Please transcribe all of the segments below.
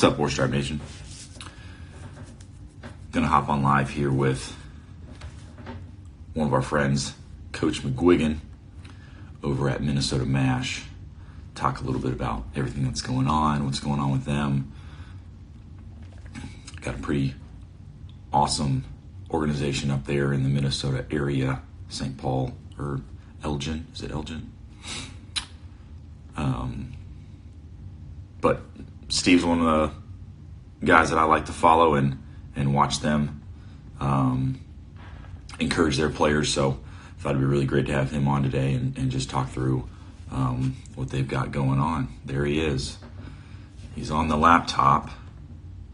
What's up, Warstic Nation? Gonna hop on live here with one of our friends, Coach McGuiggan, over at Minnesota MASH. Talk a little bit about everything that's going on, what's going on with them. Got a pretty awesome organization up there in the Minnesota area, St. Paul, or Elgin. Is it Elgin? But Steve's one of the guys that I like to follow and watch them encourage their players. So I thought it'd be really great to have him on today and just talk through what they've got going on. There he is. He's on the laptop,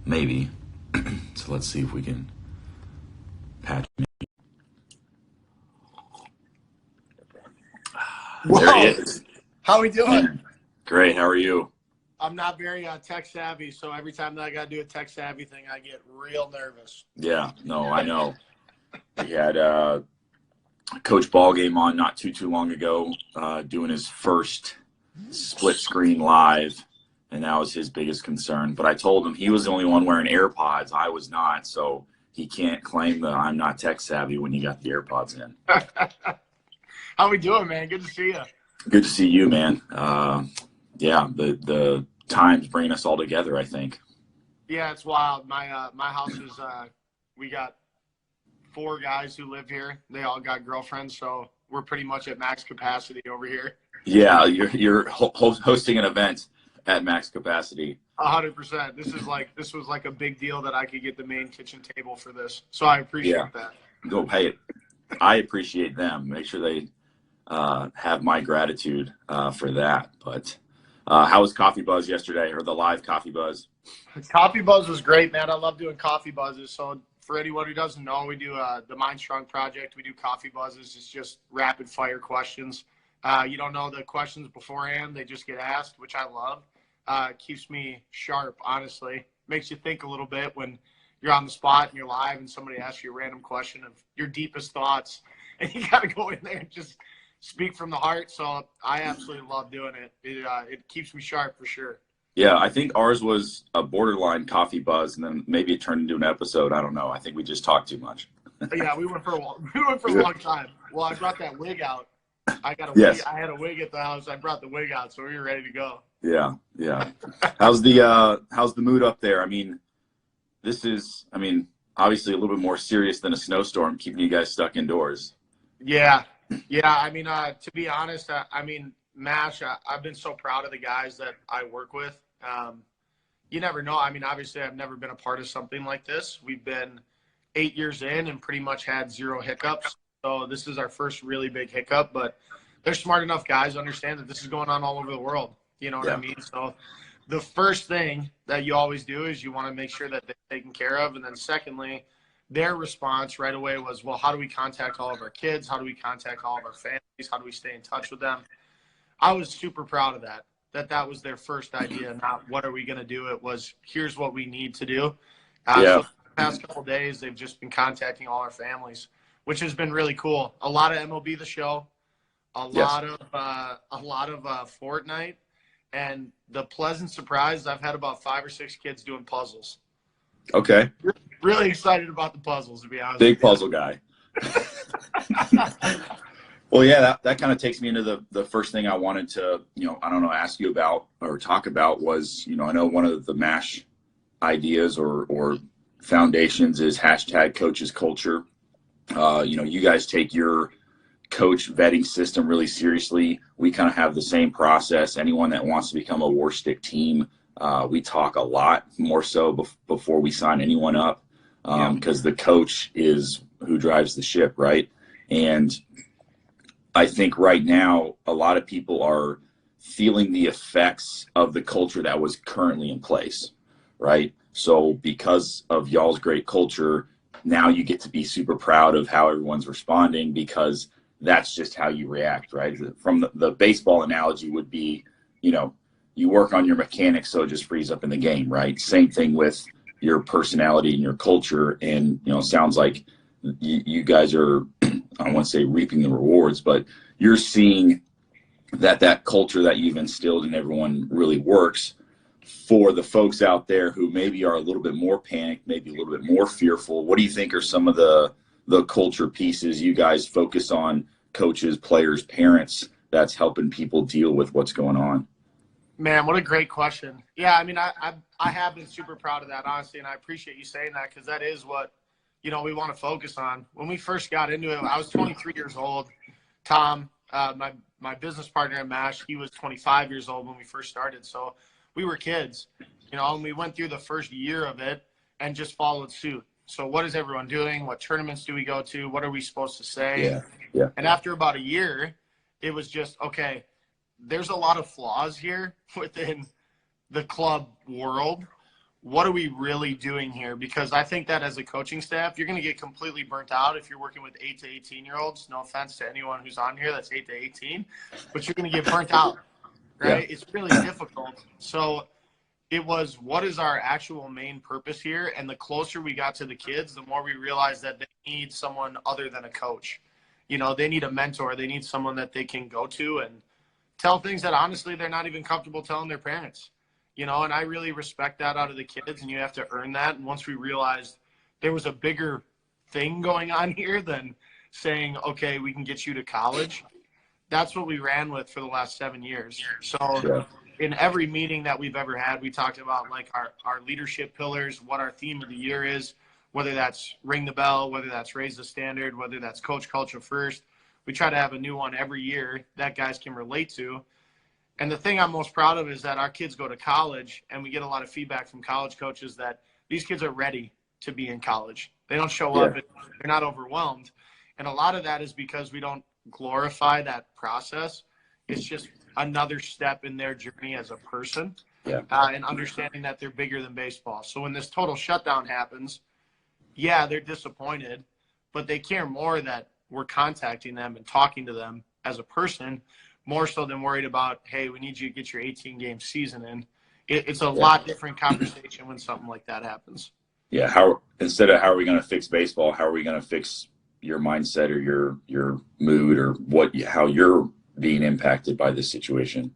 maybe. So let's see if we can patch him in. There he is. How we doing? Great. How are you? I'm not very tech savvy, so every time that I got to do a tech savvy thing, I get real nervous. Yeah, no, I know. We had Coach Ballgame on not too long ago, doing his first split screen live, and that was his biggest concern. But I told him he was the only one wearing AirPods. I was not, so he can't claim that I'm not tech savvy when you got the AirPods in. How we doing, man? Good to see you. Good to see you, man. Yeah, the time's bringing us all together, I think. Yeah, it's wild. My house is we got 4 guys who live here. They all got girlfriends, so we're pretty much at max capacity over here. Yeah, you're hosting an event at max capacity. 100%. This was like a big deal that I could get the main kitchen table for this. So I appreciate that. Go pay it. I appreciate them. Make sure they have my gratitude for that. But how was Coffee Buzz yesterday, or the live Coffee Buzz? Coffee Buzz was great, man. I love doing Coffee Buzzes. So for anyone who doesn't know, we do the Mind Strong Project. We do Coffee Buzzes. It's just rapid fire questions. You don't know the questions beforehand. They just get asked, which I love. It keeps me sharp, honestly. Makes you think a little bit when you're on the spot and you're live and somebody asks you a random question of your deepest thoughts. And you got to go in there and just speak from the heart. So I absolutely love doing it. It keeps me sharp for sure. Yeah, I think ours was a borderline Coffee Buzz, and then maybe it turned into an episode. I don't know. I think we just talked too much. Yeah, we went for a long time. Well, I brought that wig out. I got a wig. I had a wig at the house. I brought the wig out, so we were ready to go. Yeah. How's the mood up there? I mean, this is, obviously a little bit more serious than a snowstorm, keeping you guys stuck indoors. Yeah. I mean, to be honest, MASH, I've been so proud of the guys that I work with. You never know. I mean, obviously, I've never been a part of something like this. We've been 8 years in and pretty much had 0 hiccups. So this is our first really big hiccup. But they're smart enough guys to understand that this is going on all over the world. You know what I mean? So the first thing that you always do is you want to make sure that they're taken care of. And then secondly, their response right away was, well, how do we contact all of our kids? How do we contact all of our families? How do we stay in touch with them? I was super proud of that was their first idea, not what are we going to do? It was, here's what we need to do. So the past couple of days, they've just been contacting all our families, which has been really cool. A lot of MLB The Show, a lot of Fortnite, and the pleasant surprise, I've had about 5 or 6 kids doing puzzles. Okay. Really excited about the puzzles, to be honest. Big puzzle guy. Well, yeah, that kind of takes me into the first thing I wanted to, ask you about or talk about was, I know one of the MASH ideas or foundations is #coaches culture. You guys take your coach vetting system really seriously. We kind of have the same process. Anyone that wants to become a Warstic team, we talk a lot more so before we sign anyone up, because the coach is who drives the ship, right? And I think right now a lot of people are feeling the effects of the culture that was currently in place, right? So because of y'all's great culture, now you get to be super proud of how everyone's responding, because that's just how you react, right? From the baseball analogy would be, you work on your mechanics so it just frees up in the game, right? Same thing with your personality and your culture. And, sounds like you guys are, I don't want to say reaping the rewards, but you're seeing that culture that you've instilled in everyone really works for the folks out there who maybe are a little bit more panicked, maybe a little bit more fearful, what do you think are some of the culture pieces you guys focus on, coaches, players, parents, that's helping people deal with what's going on? Man, what a great question. Yeah, I mean, I have been super proud of that, honestly, and I appreciate you saying that, because that is what, we want to focus on. When we first got into it, I was 23 years old. Tom, my business partner in MASH, he was 25 years old when we first started. So we were kids, and we went through the first year of it and just followed suit. So what is everyone doing? What tournaments do we go to? What are we supposed to say? Yeah. And after about a year, it was just, okay, there's a lot of flaws here within the club world. What are we really doing here? Because I think that as a coaching staff, you're going to get completely burnt out if you're working with 8 to 18-year-olds. No offense to anyone who's on here that's 8 to 18, but you're going to get burnt out, right? Yeah. It's really difficult. So it was, what is our actual main purpose here? And the closer we got to the kids, the more we realized that they need someone other than a coach. They need a mentor. They need someone that they can go to and tell things that honestly they're not even comfortable telling their parents. And I really respect that out of the kids, and you have to earn that. And once we realized there was a bigger thing going on here than saying, okay, we can get you to college, that's what we ran with for the last 7 years. So in every meeting that we've ever had, we talked about like our leadership pillars, what our theme of the year is, whether that's ring the bell, whether that's raise the standard, whether that's coach culture first. We try to have a new one every year that guys can relate to. And the thing I'm most proud of is that our kids go to college, and we get a lot of feedback from college coaches that these kids are ready to be in college. They don't show up, they're not overwhelmed. And a lot of that is because we don't glorify that process. It's just another step in their journey as a person, and understanding that they're bigger than baseball. So when this total shutdown happens, they're disappointed, but they care more that we're contacting them and talking to them as a person, more so than worried about, hey, we need you to get your 18-game season in. It's a lot different conversation when something like that happens. Yeah, instead of how are we going to fix baseball, how are we going to fix your mindset or your mood or how you're being impacted by this situation?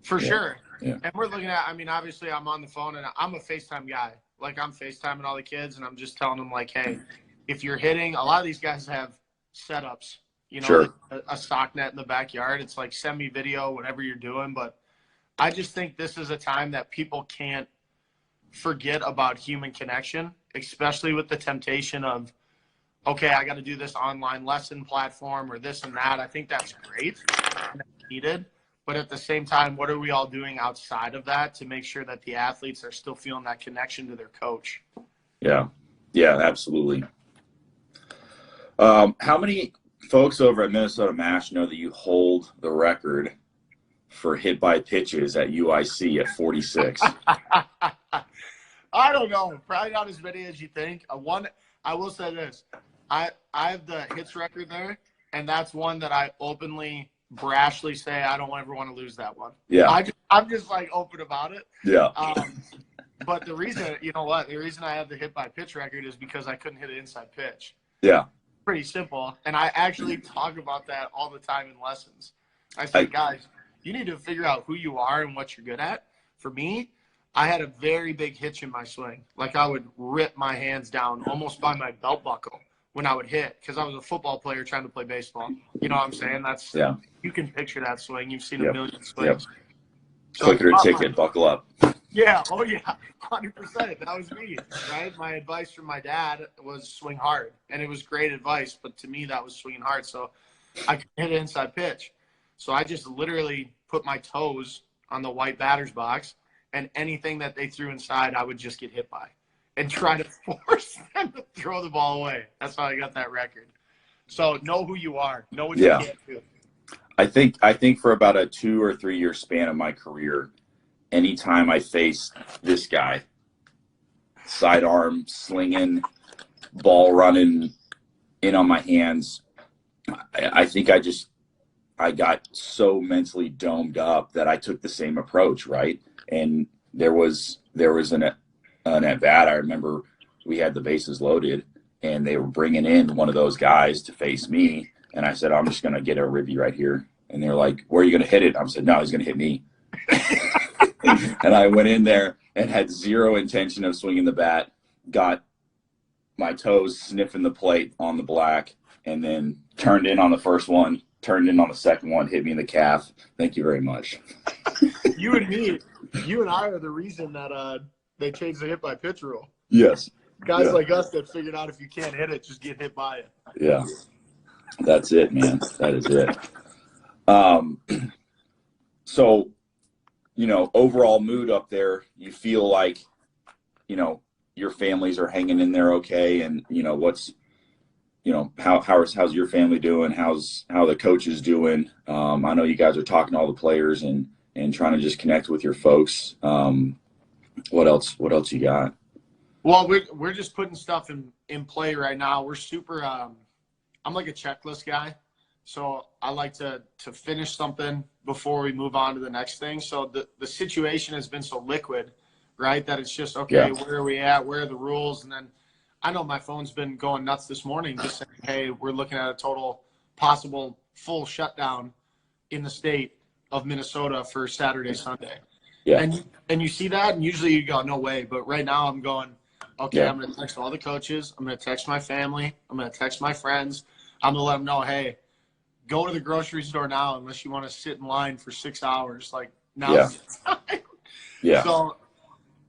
For sure. Yeah. And we're looking at, obviously I'm on the phone, and I'm a FaceTime guy. Like, I'm FaceTiming all the kids, and I'm just telling them, like, hey, if you're hitting, a lot of these guys have setups. Like a sock net in the backyard. It's like, send me video, whatever you're doing. But I just think this is a time that people can't forget about human connection, especially with the temptation of, okay, I got to do this online lesson platform or this and that. I think that's great and that's needed. But at the same time, what are we all doing outside of that to make sure that the athletes are still feeling that connection to their coach? Yeah, absolutely. How many folks over at Minnesota MASH know that you hold the record for hit by pitches at UIC at 46? I don't know. Probably not as many as you think. I will say this. I have the hits record there, and that's one that I openly, brashly say I don't ever want to lose that one. Yeah. I'm just like open about it. Yeah. But the reason, the reason I have the hit by pitch record is because I couldn't hit an inside pitch. Yeah. Pretty simple. And I actually talk about that all the time in lessons. I say, guys, you need to figure out who you are and what you're good at. For me, I had a very big hitch in my swing. Like, I would rip my hands down almost by my belt buckle when I would hit, because I was a football player trying to play baseball. You know what I'm saying? You can picture that swing. You've seen a million swings. So click it or ticket, buckle up. Yeah. Oh, yeah. 100%. That was me, right? My advice from my dad was swing hard. And it was great advice. But to me, that was swinging hard. So I could hit an inside pitch. So I just literally put my toes on the white batter's box, and anything that they threw inside, I would just get hit by and try to force them to throw the ball away. That's how I got that record. So know who you are. Know what you can't do. I think for about a 2 or 3 year span of my career, anytime I faced this guy, sidearm slinging, ball running in on my hands, I think I got so mentally domed up that I took the same approach, right? And there was an at bat. I remember we had the bases loaded, and they were bringing in one of those guys to face me. And I said, I'm just going to get a ribby right here. And they're like, where are you going to hit it? I said, no, he's going to hit me. And I went in there and had zero intention of swinging the bat, got my toes sniffing the plate on the black, and then turned in on the first one, turned in on the second one, hit me in the calf. Thank you very much. You and I are the reason that they changed the hit by pitch rule. Yes. Guys like us that figured out if you can't hit it, just get hit by it. Yeah. That's it, man. That is it. So, overall mood up there, you feel like, your families are hanging in there okay, and how's your family doing? How the coaches doing? I know you guys are talking to all the players and trying to just connect with your folks. What else you got? Well, we're just putting stuff in play right now. We're super. I'm like a checklist guy, so I like to finish something before we move on to the next thing. So the situation has been so liquid, right, that it's just okay. Yeah. Where are we at? Where are the rules? And then I know my phone's been going nuts this morning, just saying, hey, we're looking at a total possible full shutdown in the state of Minnesota for Saturday, Sunday. Yeah. And you see that, and usually you go, no way. But right now I'm going, okay, yeah. I'm going to text all the coaches. I'm going to text my family. I'm going to text my friends. I'm going to let them know, hey, go to the grocery store now unless you want to sit in line for 6 hours. Like, now's the time. Yeah. So,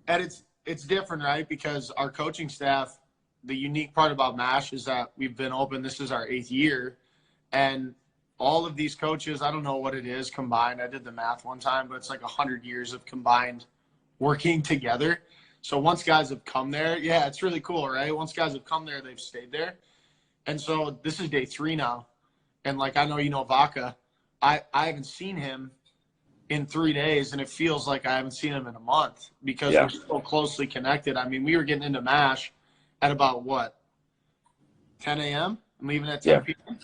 and it's different, right? Because our coaching staff, the unique part about MASH is that we've been open. This is our 8th year. And all of these coaches, I don't know what it is combined. I did the math one time, but it's like 100 years of combined working together. So once guys have come there, yeah, it's really cool, right? Once guys have come there, they've stayed there. And so this is day 3 now. And like, I know, Vaca, I haven't seen him in 3 days, and it feels like I haven't seen him in a month because we're so closely connected. I mean, we were getting into MASH at about 10 a.m. and leaving at 10 p.m.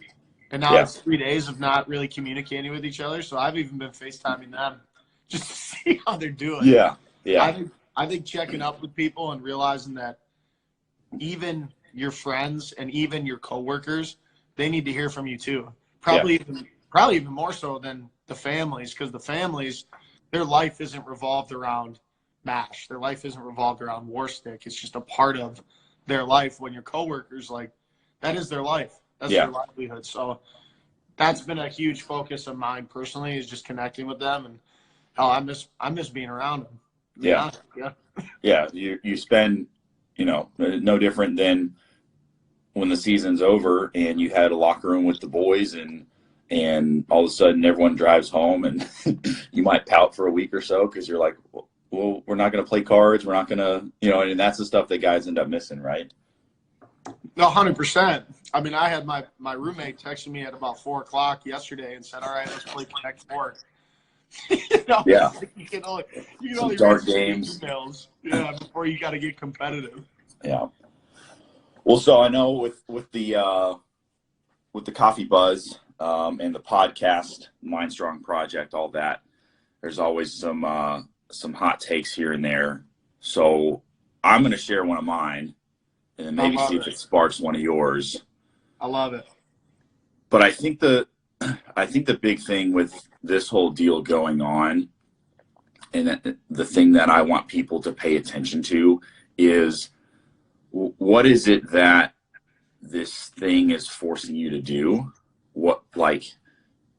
And now it's 3 days of not really communicating with each other. So I've even been FaceTiming them just to see how they're doing. Yeah. Yeah. I think checking up with people and realizing that even your friends and even your coworkers, they need to hear from you too. Probably even more so than the families, because the families, their life isn't revolved around MASH. Their life isn't revolved around Warstic. It's just a part of their life. When your coworkers, like, that is their life. That's their livelihood. So that's been a huge focus of mine personally, is just connecting with them. And I miss being around them. Yeah. You spend, no different than when the season's over and you had a locker room with the boys, and all of a sudden everyone drives home, and you might pout for a week or so because you're like, well, we're not going to play cards. We're not going to, and that's the stuff that guys end up missing, right? 100%. I mean, I had my roommate texting me at about 4 o'clock yesterday and said, all right, let's play Connect 4. Yeah. You can only dark games. Emails, before you got to get competitive. Yeah. Well, so I know with the Coffee Buzz and the podcast, Mind Strong Project, all that, there's always some hot takes here and there. So I'm going to share one of mine, and then maybe see if it sparks one of yours. I love it. But I think the big thing with this whole deal going on, and the thing that I want people to pay attention to, is what is it that this thing is forcing you to do? What, like,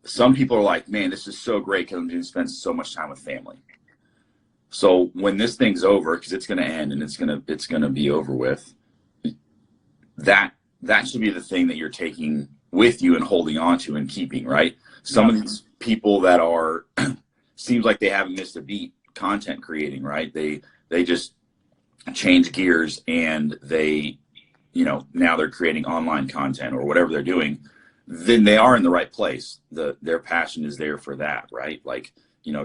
some people are like, man, this is so great because I'm going to spend so much time with family. So when this thing's over, because it's going to end and it's going to be over with, that should be the thing that you're taking with you and holding on to and keeping, right? Some of these people that are seems like they haven't missed a beat content creating, right? They just change gears and they, now they're creating online content or whatever they're doing. Then they are in the right place. Their passion is there for that, right? Like,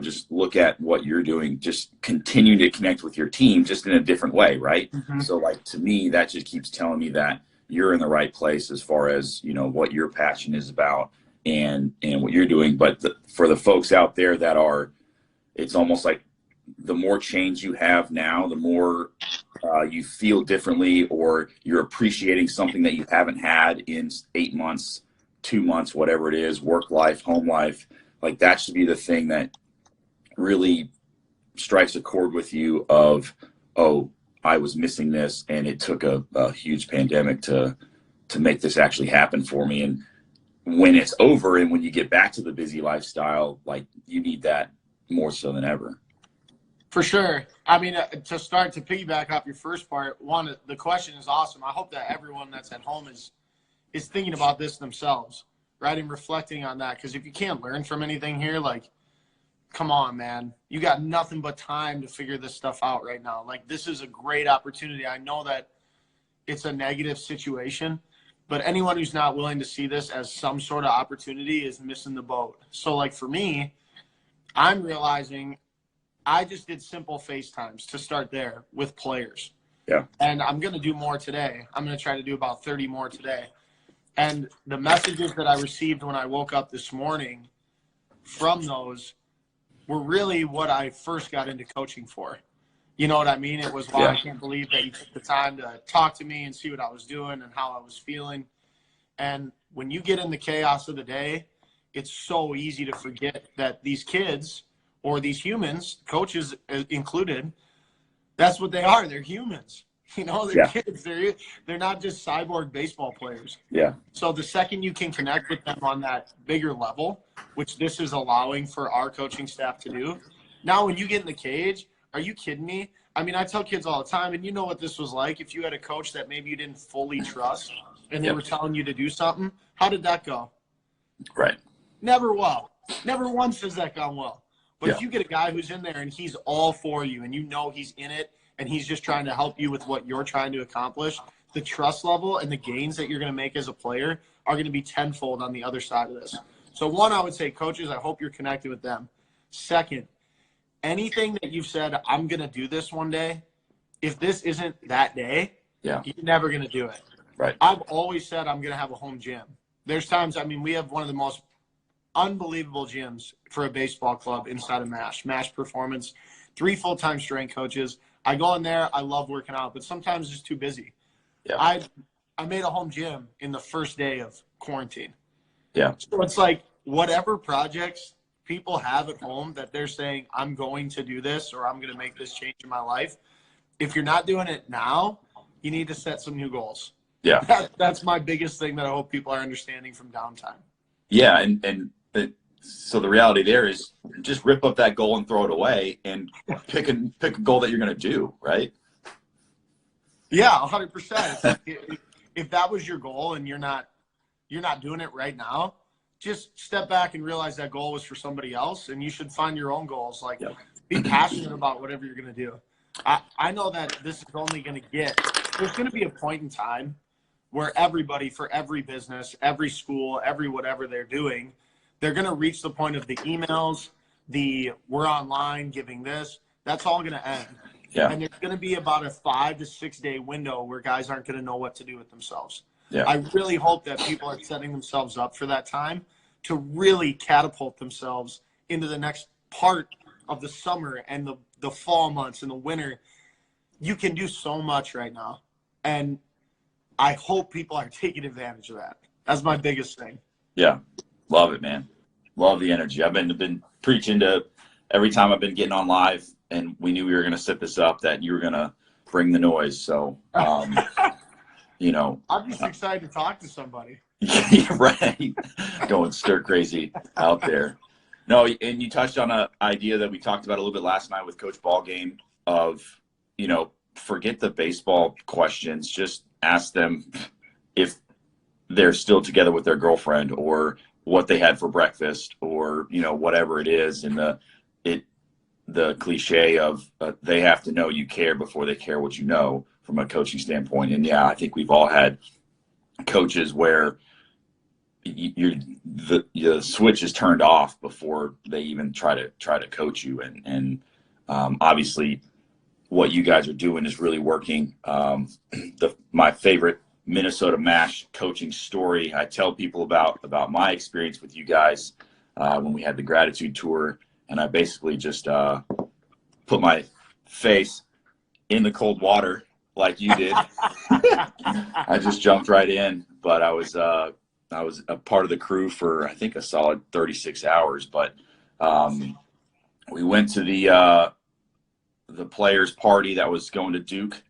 just look at what you're doing, just continue to connect with your team just in a different way, right? Mm-hmm. So like, to me, that just keeps telling me that you're in the right place as far as, what your passion is about and what you're doing. But for the folks out there that are, it's almost like the more change you have now, the more you feel differently, or you're appreciating something that you haven't had in 8 months, 2 months, whatever it is, work life, home life. Like, that should be the thing that really strikes a chord with you of, oh, I was missing this, and it took a huge pandemic to make this actually happen for me. And when it's over and when you get back to the busy lifestyle, like, you need that more so than ever. For sure. I mean, to piggyback off your first part, the question is awesome. I hope that everyone that's at home is thinking about this themselves, right? And reflecting on that. Because if you can't learn from anything here, like, come on, man. You got nothing but time to figure this stuff out right now. Like, this is a great opportunity. I know that it's a negative situation, but anyone who's not willing to see this as some sort of opportunity is missing the boat. So, like, for me, I'm realizing I just did simple FaceTimes to start there with players. Yeah. And I'm going to do more today. I'm going to try to do about 30 more today. And the messages that I received when I woke up this morning from those were really what I first got into coaching for. You know what I mean? It was, wow, I can't believe that you took the time to talk to me and see what I was doing and how I was feeling. And when you get in the chaos of the day, it's so easy to forget that these kids or these humans, coaches included, that's what they are. They're humans. You know, they're kids. They're not just cyborg baseball players. Yeah. So the second you can connect with them on that bigger level, which this is allowing for our coaching staff to do, now when you get in the cage, are you kidding me? I mean, I tell kids all the time, and you know what this was like. If you had a coach that maybe you didn't fully trust and they were telling you to do something, how did that go? Right. Never well. Never once has that gone well. But if you get a guy who's in there and he's all for you and you know he's in it and he's just trying to help you with what you're trying to accomplish, the trust level and the gains that you're going to make as a player are going to be tenfold on the other side of this. So one, I would say, coaches, I hope you're connected with them. Second, anything that you've said, I'm going to do this one day, if this isn't that day, you're never going to do it. Right. I've always said I'm going to have a home gym. There's times, I mean, we have one of the most unbelievable gyms for a baseball club inside of MASH Performance, 3 full-time strength coaches. I go in there, I love working out, but sometimes it's just too busy. Yeah. I made a home gym in the first day of quarantine. Yeah. So it's like whatever projects people have at home that they're saying, I'm going to do this or I'm going to make this change in my life. If you're not doing it now, you need to set some new goals. Yeah. That's my biggest thing that I hope people are understanding from downtime. Yeah. So the reality there is just rip up that goal and throw it away and pick a goal that you're going to do, right? Yeah, 100%. If that was your goal and you're not doing it right now, just step back and realize that goal was for somebody else, and you should find your own goals. Like, be passionate about whatever you're going to do. I know that this is only going to there's going to be a point in time where everybody, for every business, every school, every whatever they're doing, they're going to reach the point of the emails, we're online giving this. That's all going to end. Yeah. And there's going to be about a 5 to 6 day window where guys aren't going to know what to do with themselves. Yeah. I really hope that people are setting themselves up for that time to really catapult themselves into the next part of the summer and the fall months and the winter. You can do so much right now. And I hope people are taking advantage of that. That's my biggest thing. Yeah. Love it, man. Love the energy. I've been preaching to every time I've been getting on live, and we knew we were going to set this up, that you were going to bring the noise. So, you know, I'm just excited to talk to somebody. Yeah, right. Going stir crazy out there. No, and you touched on an idea that we talked about a little bit last night with Coach Ballgame of, you know, forget the baseball questions. Just ask them if they're still together with their girlfriend or what they had for breakfast or, you know, whatever it is. And the cliche of they have to know you care before they care what you know from a coaching standpoint. And yeah, I think we've all had coaches where the switch is turned off before they even try to coach you. And obviously what you guys are doing is really working. My favorite Minnesota MASH coaching story I tell people about my experience with you guys when we had the gratitude tour, and I basically just put my face in the cold water like you did. I just jumped right in, but I was a part of the crew for I think a solid 36 hours. But we went to the the players' party that was going to Duke.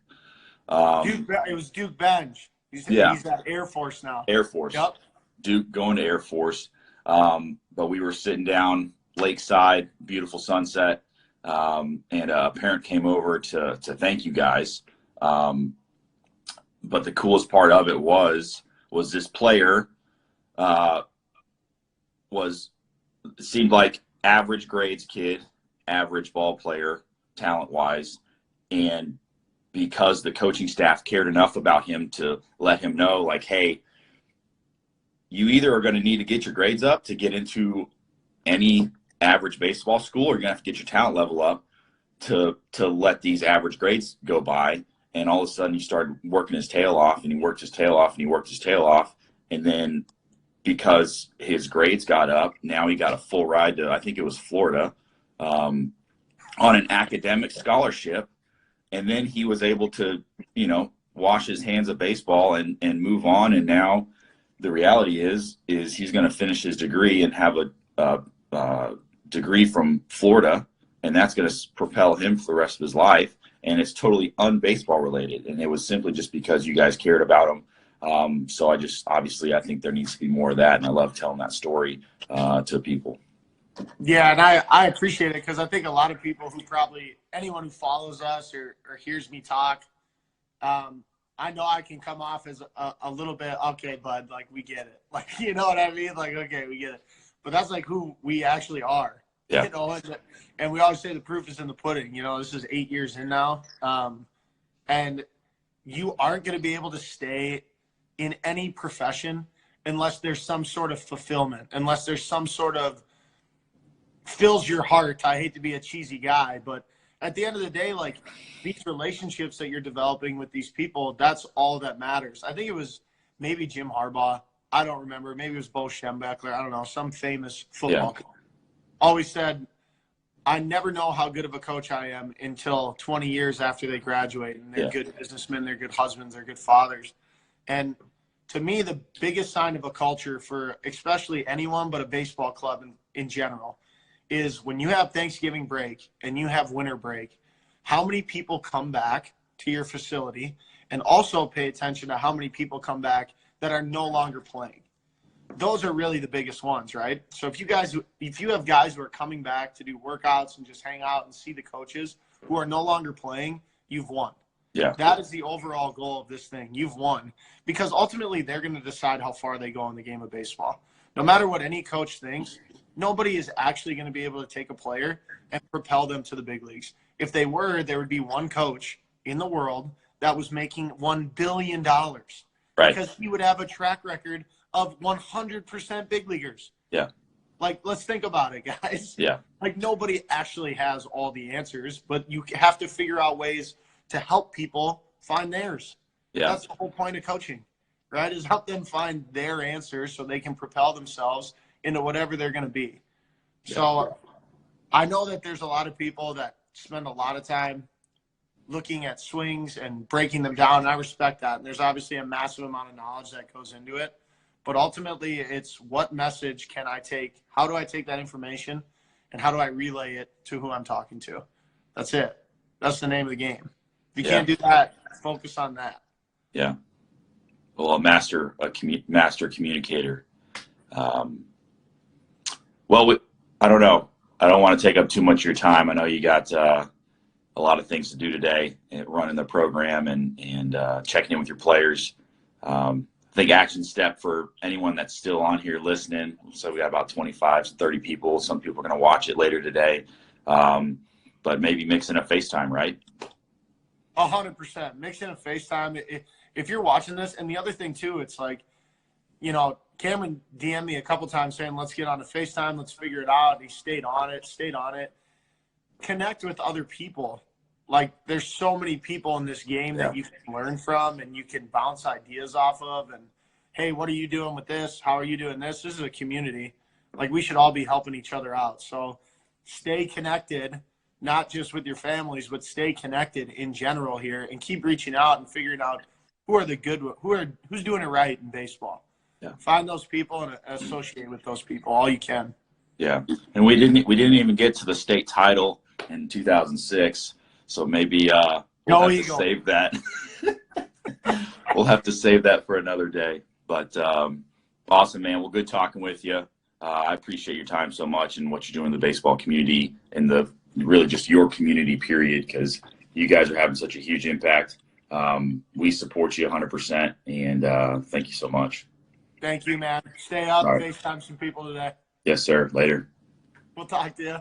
It was Duke Benj. He's at Air Force now. Air Force. Yep. Duke going to Air Force. But we were sitting down lakeside, beautiful sunset, and a parent came over to thank you guys. But the coolest part of it was this player seemed like average grades kid, average ball player, talent-wise, and because the coaching staff cared enough about him to let him know, like, hey, you either are going to need to get your grades up to get into any average baseball school, or you're going to have to get your talent level up to let these average grades go by. And all of a sudden he started working his tail off, and he worked his tail off, and he worked his tail off. And then because his grades got up, now he got a full ride to, I think it was Florida, on an academic scholarship. And then he was able to, wash his hands of baseball and move on. And now the reality is he's going to finish his degree and have a degree from Florida, and that's going to propel him for the rest of his life. And it's totally un-baseball related. And it was simply just because you guys cared about him. So obviously I think there needs to be more of that. And I love telling that story to people. Yeah, and I appreciate it, because I think a lot of people anyone who follows us or hears me talk, I know I can come off as a little bit, okay, bud, like, we get it. Like, you know what I mean? Like, okay, we get it. But that's like who we actually are. Yeah. And we always say the proof is in the pudding. This is 8 years in now. And you aren't going to be able to stay in any profession unless there's some sort of fulfillment, unless there's some sort of fills your heart. I hate to be a cheesy guy, but at the end of the day, like, these relationships that you're developing with these people, that's all that matters. I think it was maybe Jim Harbaugh. I don't remember. Maybe it was Bo Schembechler. I don't know. Some famous football coach always said, I never know how good of a coach I am until 20 years after they graduate, and they're good businessmen, they're good husbands, they're good fathers. And to me, the biggest sign of a culture for especially anyone, but a baseball club in general, is when you have Thanksgiving break and you have winter break, how many people come back to your facility, and also pay attention to how many people come back that are no longer playing. Those are really the biggest ones, right? So if you have guys who are coming back to do workouts and just hang out and see the coaches who are no longer playing, you've won. Yeah. That is the overall goal of this thing. You've won, because ultimately they're going to decide how far they go in the game of baseball. No matter what any coach thinks, nobody is actually going to be able to take a player and propel them to the big leagues. If they were, there would be one coach in the world that was making $1 billion. Right. Because he would have a track record of 100% big leaguers. Yeah. Like, let's think about it, guys. Yeah. Like, nobody actually has all the answers, but you have to figure out ways to help people find theirs. Yeah. That's the whole point of coaching, right? Is help them find their answers so they can propel themselves into whatever they're going to be. Yeah. So I know that there's a lot of people that spend a lot of time looking at swings and breaking them down, and I respect that. And there's obviously a massive amount of knowledge that goes into it. But ultimately, it's what message can I take? How do I take that information, and how do I relay it to who I'm talking to? That's it. That's the name of the game. If you can't do that, focus on that. Yeah. Well, a master communicator. Well, I don't know. I don't want to take up too much of your time. I know you got a lot of things to do today, running the program and checking in with your players. I think action step for anyone that's still on here listening. So we got about 25, 30 people. Some people are going to watch it later today. But maybe mixing a FaceTime, right? 100%. Mixing a FaceTime. If you're watching this, and the other thing too, it's like, Cameron DM'd me a couple times saying, let's get on a FaceTime. Let's figure it out. He stayed on it. Connect with other people. Like, there's so many people in this game that you can learn from and you can bounce ideas off of. And, hey, what are you doing with this? How are you doing this? This is a community. Like, we should all be helping each other out. So stay connected, not just with your families, but stay connected in general here, and keep reaching out and figuring out who's doing it right in baseball. Yeah. Find those people and associate with those people all you can. Yeah. And we didn't even get to the state title in 2006. So maybe Go have Eagle. to save that. We'll have to save that for another day. But awesome, man. Well, good talking with you. I appreciate your time so much and what you're doing in the baseball community and the really just your community period, because you guys are having such a huge impact. We support you 100%, and thank you so much. Thank you, man. Stay up. All right. FaceTime some people today. Yes, sir. Later. We'll talk to you.